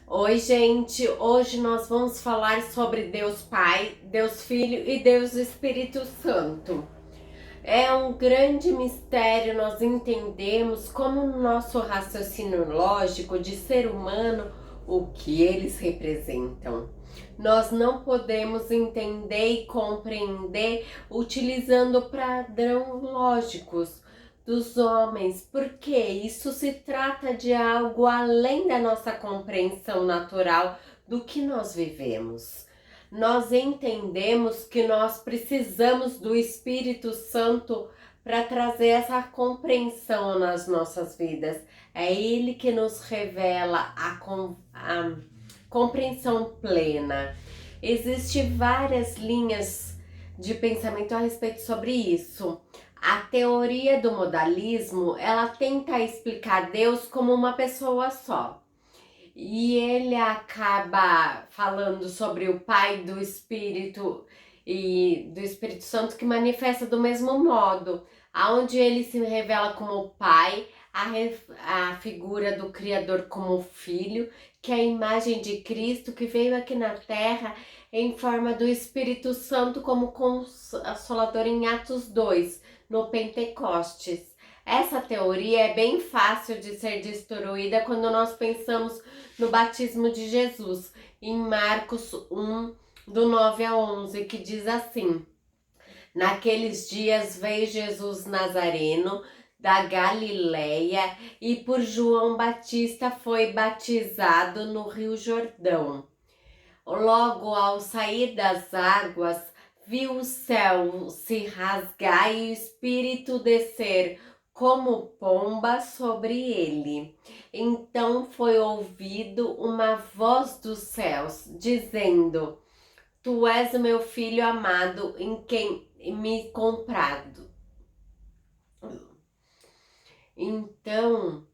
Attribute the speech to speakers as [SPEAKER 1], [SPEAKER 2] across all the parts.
[SPEAKER 1] Oi, gente! Hoje nós vamos falar sobre Deus Pai, Deus Filho e Deus Espírito Santo. É um grande mistério nós entendemos como no nosso raciocínio lógico de ser humano o que eles representam. Nós não podemos entender e compreender utilizando padrões lógicos dos homens, porque isso se trata de algo além da nossa compreensão natural do que nós vivemos. Nós entendemos que nós precisamos do Espírito Santo para trazer essa compreensão nas nossas vidas. É Ele que nos revela a compreensão plena. Existem várias linhas de pensamento a respeito sobre isso. A teoria do modalismo, ela tenta explicar Deus como uma pessoa só. E ele acaba falando sobre o Pai do Espírito e do Espírito Santo que manifesta do mesmo modo, aonde ele se revela como Pai, a figura do Criador como Filho, que é a imagem de Cristo que veio aqui na Terra em forma do Espírito Santo como Consolador em Atos 2, no Pentecostes. Essa teoria é bem fácil de ser destruída quando nós pensamos no batismo de Jesus, em Marcos 1, do 9 a 11, que diz assim: Naqueles dias veio Jesus Nazareno da Galileia e por João Batista foi batizado no Rio Jordão. Logo ao sair das águas, viu o céu se rasgar e o Espírito descer como pomba sobre ele. Então foi ouvido uma voz dos céus, dizendo: Tu és o meu filho amado, em quem me comprado. Então,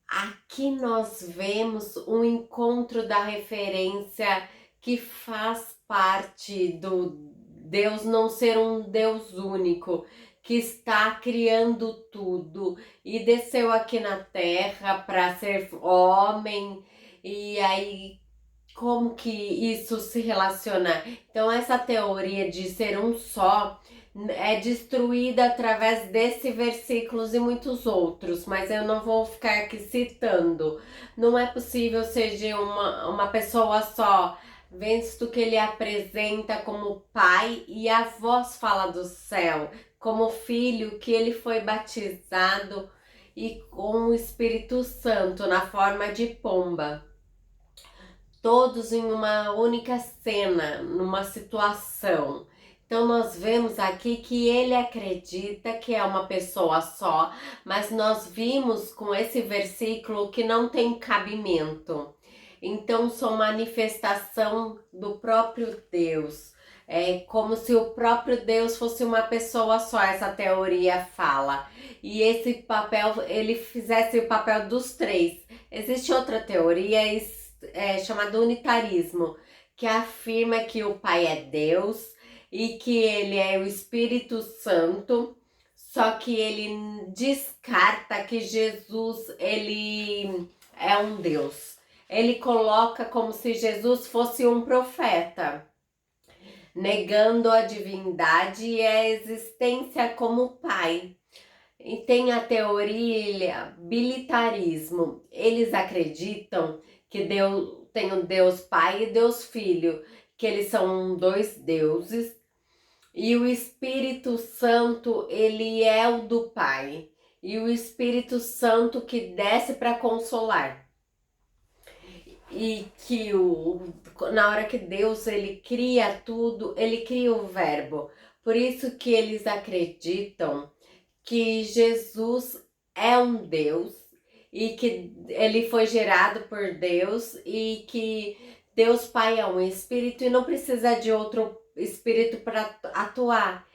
[SPEAKER 1] aqui nós vemos um encontro da referência que faz parte do Deus não ser um Deus único, que está criando tudo e desceu aqui na Terra para ser homem. E aí, como que isso se relaciona? Então, essa teoria de ser um só é destruída através desse versículos e muitos outros, mas eu não vou ficar aqui citando. Não é possível ser uma pessoa só, visto que ele apresenta como pai e a voz fala do céu, como filho que ele foi batizado e com o Espírito Santo na forma de pomba. Todos em uma única cena, numa situação. Então nós vemos aqui que ele acredita que é uma pessoa só, mas nós vimos com esse versículo que não tem cabimento. Então são manifestação do próprio Deus. É como se o próprio Deus fosse uma pessoa só, essa teoria fala. E esse papel, ele fizesse o papel dos três. Existe outra teoria chamado unitarismo, que afirma que o Pai é Deus e que ele é o Espírito Santo, só que ele descarta que Jesus ele é um Deus. Ele coloca como se Jesus fosse um profeta, negando a divindade e a existência como Pai. E tem a teoria bilitarismo. Eles acreditam que Deus tem um Deus Pai e Deus Filho, que eles são dois deuses, e o Espírito Santo, ele é o do Pai, e o Espírito Santo que desce para consolar. E que na hora que Deus ele cria tudo, ele cria o verbo. Por isso que eles acreditam que Jesus é um Deus e que ele foi gerado por Deus e que Deus Pai é um espírito e não precisa de outro espírito para atuar.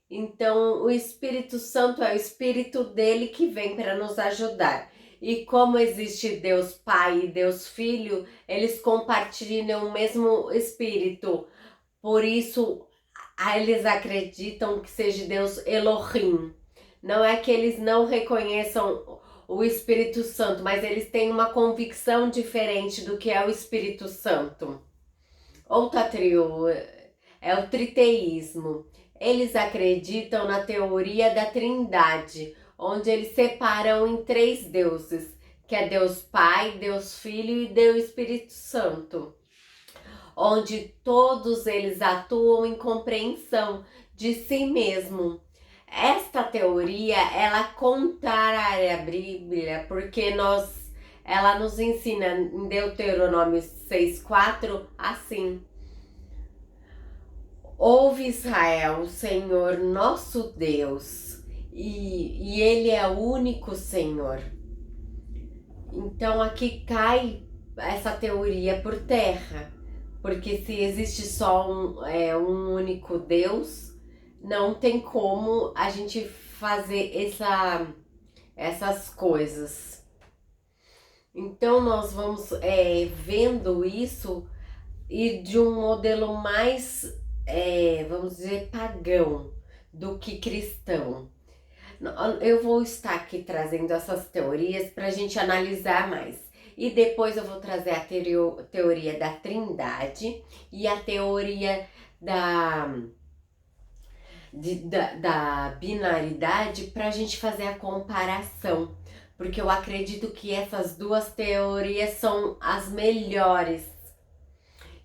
[SPEAKER 1] Então, o Espírito Santo é o espírito dele que vem para nos ajudar. E como existe Deus Pai e Deus Filho, eles compartilham o mesmo espírito. Por isso, eles acreditam que seja Deus Elohim. Não é que eles não reconheçam o Espírito Santo, mas eles têm uma convicção diferente do que é o Espírito Santo. Outra trio é o triteísmo. Eles acreditam na teoria da Trindade, onde eles separam em 3 deuses, que é Deus Pai, Deus Filho e Deus Espírito Santo, onde todos eles atuam em compreensão de si mesmo. Esta teoria, ela contraria a Bíblia, porque ela nos ensina em Deuteronômio 6,4 assim: ouve Israel, o Senhor nosso Deus, e Ele é o único Senhor. Então aqui cai essa teoria por terra, porque se existe só um único Deus, não tem como a gente fazer essas coisas. Então nós vamos vendo isso e de um modelo mais, vamos dizer, pagão do que cristão. Eu vou estar aqui trazendo essas teorias para a gente analisar mais. E depois eu vou trazer a teoria da Trindade e a teoria da binaridade para a gente fazer a comparação. Porque eu acredito que essas 2 teorias são as melhores.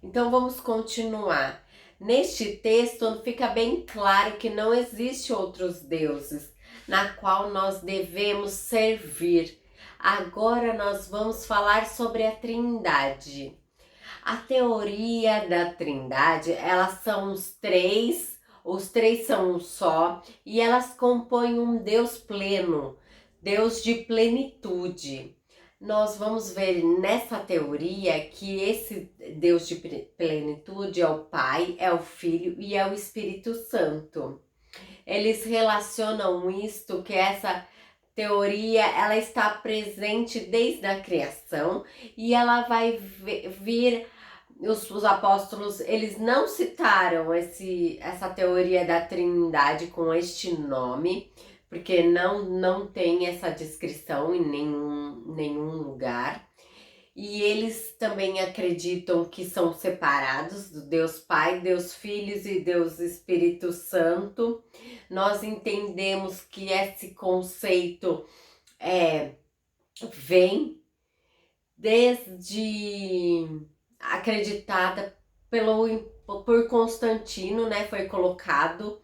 [SPEAKER 1] Então vamos continuar. Neste texto fica bem claro que não existe outros deuses na qual nós devemos servir. Agora nós vamos falar sobre a Trindade. A teoria da Trindade, elas são os três são um só e elas compõem um Deus pleno, Deus de plenitude. Nós vamos ver nessa teoria que esse Deus de plenitude é o Pai, é o Filho e é o Espírito Santo. Eles relacionam isto, que essa teoria ela está presente desde a criação e ela vai vir. Os apóstolos, eles não citaram essa teoria da Trindade com este nome, porque não tem essa descrição em nenhum lugar. E eles também acreditam que são separados do Deus Pai, Deus Filho e Deus Espírito Santo. Nós entendemos que esse conceito vem desde acreditada por Constantino, né? Foi colocado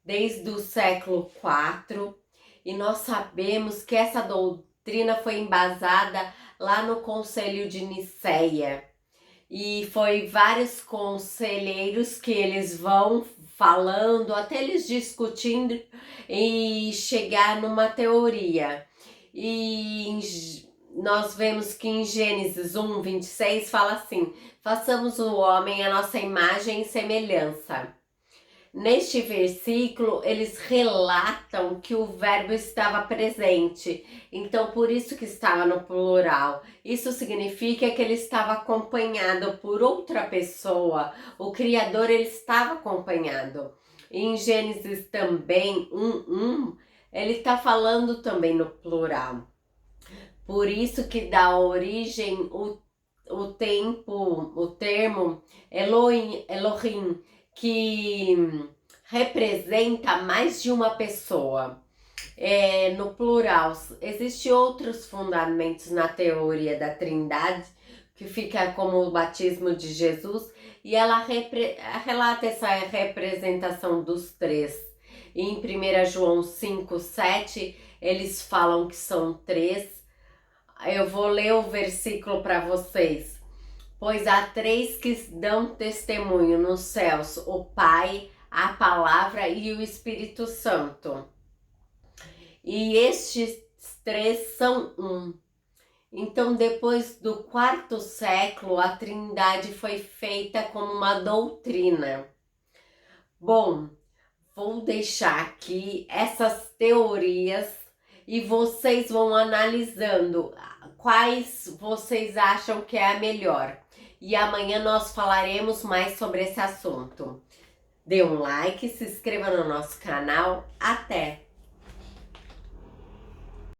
[SPEAKER 1] desde o século IV, e nós sabemos que essa doutrina foi embasada lá no Conselho de Nicéia, e foi vários conselheiros que eles vão falando, até eles discutindo e chegar numa teoria. E nós vemos que em Gênesis 1:26 fala assim: façamos o homem a nossa imagem e semelhança. Neste versículo, eles relatam que o verbo estava presente, então por isso que estava no plural. Isso significa que ele estava acompanhado por outra pessoa, o Criador ele estava acompanhado. Em Gênesis também 1:1, ele está falando também no plural. Por isso que dá origem o termo Elohim, que representa mais de uma pessoa. No plural. Existem outros fundamentos na teoria da Trindade, que fica como o batismo de Jesus, e ela relata essa representação dos 3. E em 1 João 5:7, eles falam que são 3. Eu vou ler o versículo para vocês. Pois há 3 que dão testemunho nos céus: o Pai, a Palavra e o Espírito Santo. E estes 3 são um. Então, depois do 4º século, a Trindade foi feita como uma doutrina. Bom, vou deixar aqui essas teorias e vocês vão analisando quais vocês acham que é a melhor. E amanhã nós falaremos mais sobre esse assunto. Dê um like, se inscreva no nosso canal. Até!